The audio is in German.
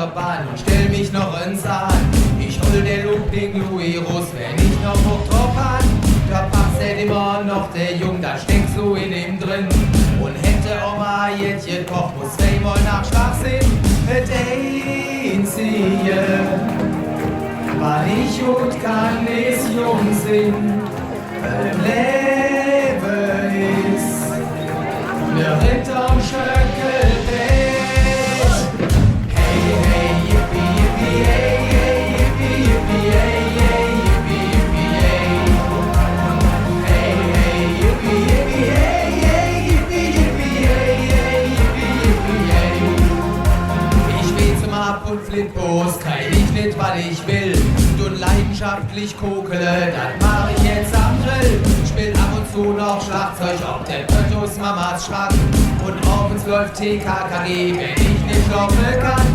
der Bahn und stell mich noch ins Ahn. Ich hol der Ludwig Louis Russ, wenn ich noch Bock drauf han. Da passt immer noch der Jung, da steckt so in ihm drin. Und hätte Oma jetzt gekocht, muss zweimal nach Schwachsinn. Et einzige, was ich gut kann, ist jung sind. Leben ist mir hinterm Schöckelbett. Hey, hey, yippie, yippie, hey, hey, yippie, yippie, hey, hey, yippie, yippie, hey. Hey, hey, yippie, yippie, hey, hey, yippie, yippie, hey, hey, yippie, yippie, hey. Ich will zum Ab- und Flipos, krieg ich nicht, was ich will. Und leidenschaftlich kokele, das mach ich jetzt am Grill. Spiel ab und zu noch Schlagzeug auf der Pöttos Mamas Schrank. Und abends läuft TKKG, wenn ich nicht schlafen kann.